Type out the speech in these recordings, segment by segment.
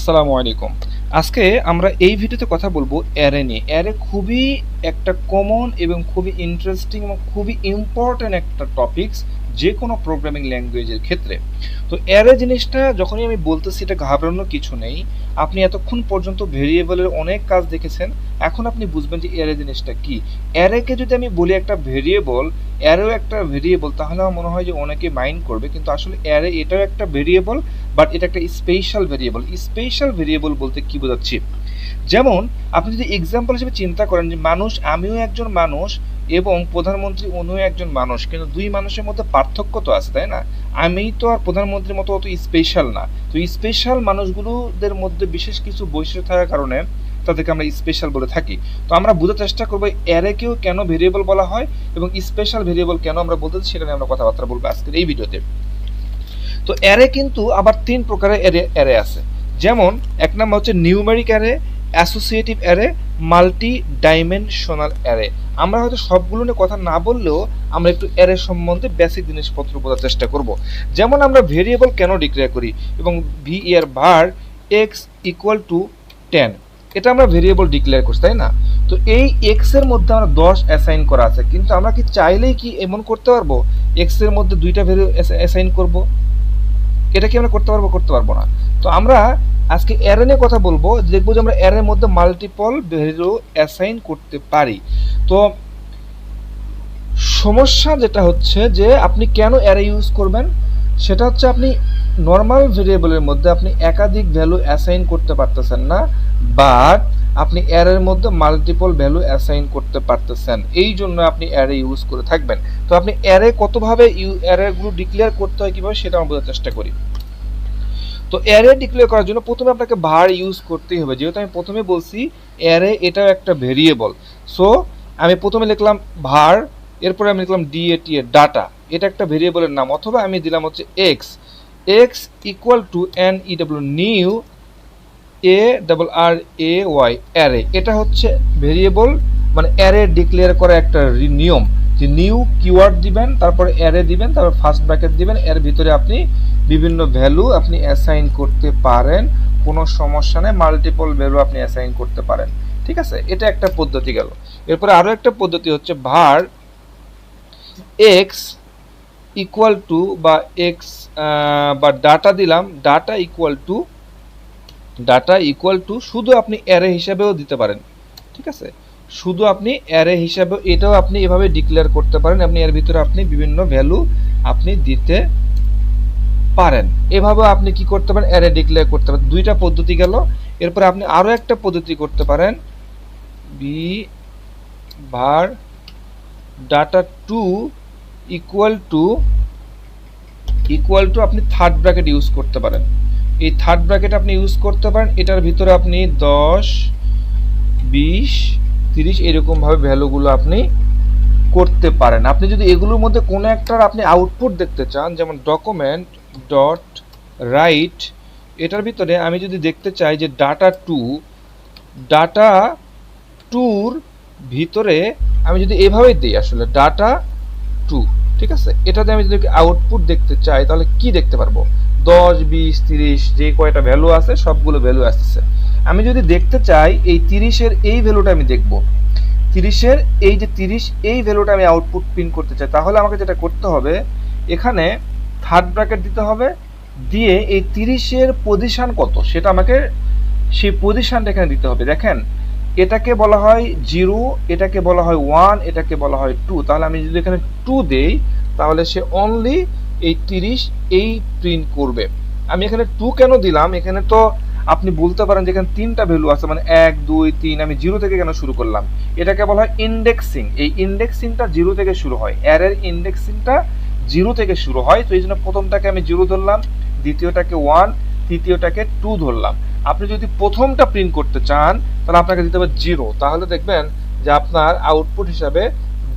আসসালামু আলাইকুম। আজকে আমরা এই ভিডিওতে কথা বলবো অ্যারে নিয়ে। অ্যারে খুবই একটা কমন এবং খুবই ইন্টারেস্টিং এবং খুবই ইম্পর্ট্যান্ট একটা টপিকস যে কোনো প্রোগ্রামিং ল্যাঙ্গুয়েজের ক্ষেত্রে। তো অ্যারে জিনিসটা যখনই আমি বলতেছি এটা ঘাবড়ানোর কিছু নেই। আপনি এতক্ষণ পর্যন্ত ভেরিয়েবলের অনেক কাজ দেখেছেন, এখন আপনি বুঝবেন যে অ্যারে জিনিসটা কি। অ্যারেকে যদি আমি বলি একটা ভেরিয়েবল, অ্যারেও একটা ভেরিয়েবল, তাহলে আমার মনে হয় যে অনেকে মাইন্ড করবে, কিন্তু আসলে অ্যারে এটাও একটা ভেরিয়েবল, বাট এটা একটা স্পেশাল ভেরিয়েবল। স্পেশাল ভেরিয়েবল বলতে কি বোঝাচ্ছি, যেমন আপনি যদি এক্সাম্পল হিসেবে চিন্তা করেন যে মানুষ, আমিও একজন মানুষ এবং প্রধানমন্ত্রী উনিও একজন মানুষ, কিন্তু দুই মানুষের মধ্যে পার্থক্য তো আছে, তাই না? আমি তো আর প্রধানমন্ত্রীর মতো অত স্পেশাল না। তো স্পেশাল মানুষগুলোদের মধ্যে বিশেষ কিছু বৈশিষ্ট্য থাকার কারণে তাদেরকে আমরা স্পেশাল বলে থাকি। তো আমরা বোঝার চেষ্টা করবো অ্যারেকেও কেন ভেরিয়েবল বলা হয় এবং স্পেশাল ভেরিয়েবল কেন আমরা বলতেছি, সেটা নিয়ে আমরা কথাবার্তা বলবো আজকের এই ভিডিওতে। তো অ্যারে কিন্তু আবার তিন প্রকারের অ্যারে আছে। যেমন এক নাম্বার হচ্ছে numeric array, associative array, multi dimensional array. আমরা হয়তো সবগুলো নিয়ে কথা না বললেও আমরা একটু অ্যারে সম্বন্ধে বেসিক জিনিসপত্র বোঝার চেষ্টা করব। যেমন আমরা ভেরিয়েবল কেন ডিক্লেয়ার করি এবং ভি এর var x ইকুয়াল টু 10, এটা আমরা ভেরিয়েবল ডিক্লেয়ার করছি, তাই না? তো এই এক্স এর মধ্যে আমরা 10 অ্যাসাইন করা আছে, কিন্তু আমরা কি চাইলেই কি এমন করতে পারবো এক্স এর মধ্যে দুইটা ভ্যালু অ্যাসাইন করব? এটা কি আমরা করতে পারবো? করতে পারবো না। তো আমরা আজকে অ্যারে নিয়ে কথা বলবো, দেখবো যে আমরা অ্যারের মধ্যে মাল্টিপল ভ্যালু অ্যাসাইন করতে পারি। তো সমস্যা যেটা হচ্ছে যে আপনি কেন অ্যারে ইউজ করবেন, সেটা হচ্ছে আপনি নর্মাল ভেরিয়েবলের মধ্যে আপনি একাধিক ভ্যালু অ্যাসাইন করতে পারতেছেন না, বাট আপনি অ্যারের মধ্যে মাল্টিপল ভ্যালু অ্যাসাইন করতে পারতেছেন, এই জন্য আপনি অ্যারে ইউজ করে থাকবেন। তো আপনি অ্যারে কতভাবে অ্যারেগুলো ডিক্লেয়ার করতে হয় কীভাবে, সেটা আমরা বোঝার চেষ্টা করি। তো অ্যারে ডিক্লেয়ার করার জন্য প্রথমে আপনাকে var ইউজ করতেই হবে, যেহেতু আমি প্রথমে বলছি অ্যারে এটাও একটা ভেরিয়েবল। সো আমি প্রথমে লিখলাম var, এরপরে আমি লিখলাম ডাটা, এটা একটা ভেরিয়েবলের নাম, অথবা আমি দিলাম হচ্ছে x, x equal to new ARRAY array. এটা হচ্ছে ভেরিয়েবল, মানে অ্যারে ডিক্লেয়ার করা একটা নিয়ম, যে নিউ কিওয়ার্ড দিবেন, তারপরে অ্যারে দিবেন, তারপর ফার্স্ট ব্র্যাকেট দিবেন, এর ভিতরে আপনি বিভিন্ন ভ্যালু আপনি অ্যাসাইন করতে পারেন, কোনো সমস্যা নেই, মাল্টিপল ভ্যালু আপনি অ্যাসাইন করতে পারেন। ঠিক আছে, এটা একটা পদ্ধতি গেল। এরপরে আরো একটা পদ্ধতি হচ্ছে var x ইকুয়াল টু বা এক্স বা ডাটা দিলাম, ডাটা ইকুয়াল টু শুধু আপনি অ্যারে হিসাবেও দিতে পারেন। ঠিক আছে, শুধু আপনি অ্যারে হিসাবে এটাও আপনি এভাবে ডিক্লেয়ার করতে পারেন, আপনি এর ভিতরে আপনি বিভিন্ন ভ্যালু আপনি দিতে পারেন। এভাবে আপনি কি করতে পারেন, অ্যারে ডিক্লেয়ার করতে পারেন। দুইটা পদ্ধতি গেল। এরপরে আপনি আরো একটা পদ্ধতি করতে পারেন, var data2 ইকুয়াল টু আপনি থার্ড ব্র্যাকেট ইউজ করতে পারেন। এই থার্ড ব্র্যাকেট আপনি ইউজ করতে পারেন, এটার ভিতরে আপনি 10, 20, 30 এরকম ভাবে ভ্যালুগুলো আপনি করতে পারেন। আপনি যদি এগুলোর মধ্যে কোনো একটার আপনি আউটপুট দেখতে চান, যেমন ডকুমেন্ট ডট রাইট, এটার ভিতরে আমি যদি দেখতে চাই যে ডাটা টুর ভিতরে আমি যদি এভাবেই দিই আসলে ডাটা টু, ঠিক আছে, এটাতে আমি যদি আউটপুট দেখতে চাই তাহলে কি দেখতে পারবো, 10, 20, 30 যে কয়টা ভ্যালু আছে সবগুলো ভ্যালু আসতেছে। আমি যদি দেখতে চাই এই 30-এর এই ভ্যালুটা আমি দেখব, 30-এর এই যে 30 এই ভ্যালুটা আমি আউটপুট প্রিন্ট করতে চাই, তাহলে আমাকে যেটা করতে হবে এখানে থার্ড ব্র্যাকেট দিতে হবে, দিয়ে এই 30-এর পজিশন কত সেটা আমাকে সেই পজিশনটা এখানে দিতে হবে। দেখেন, এটাকে বলা হয় 0, এটাকে বলা হয় 1, এটাকে বলা হয় 2। তাহলে আমি যদি এখানে 2 দেই তাহলে সে অনলি এই 30 এই প্রিন্ট করবে। আমি এখানে 2 কেন দিলাম, এখানে তো আপনি বলতে পারেন যে এখানে তিনটা ভ্যালু আছে, মানে 1, 2, 3, আমি 0 থেকে কেন শুরু করলাম? এটাকে বলা হয় ইন্ডেক্সিং। এই ইন্ডেক্সিংটা 0 থেকে শুরু হয়, অ্যারের ইন্ডেক্সিংটা 0 থেকে শুরু হয়। তো এই জন্য প্রথমটাকে আমি 0 ধরলাম, দ্বিতীয়টাকে 1, তৃতীয়টাকে 2 ধরলাম। আপনি যদি প্রথমটা প্রিন্ট করতে চান তাহলে আপনাকে দিতে হবে 0, তাহলে দেখবেন যে আপনার আউটপুট হিসাবে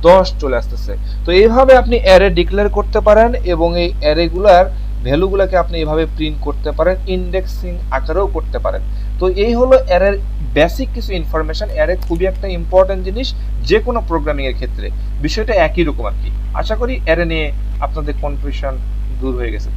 10 চলে আসতেছে। তো এইভাবে আপনি অ্যারে ডিক্লেয়ার করতে পারেন এবং এই অ্যারেগুলার ভ্যালুগুলোকে আপনি এভাবে প্রিন্ট করতে পারেন, ইন্ডেক্সিং আকারেও করতে পারেন। তো এই হলো অ্যারের বেসিক কিছু ইনফরমেশন। অ্যারে খুবই একটা ইম্পর্টেন্ট জিনিস যে কোনো প্রোগ্রামিং এর ক্ষেত্রে, বিষয়টা একই রকম আর কি। আশা করি অ্যারে নিয়ে আপনাদের কনফিউশন দূর হয়ে গেছে।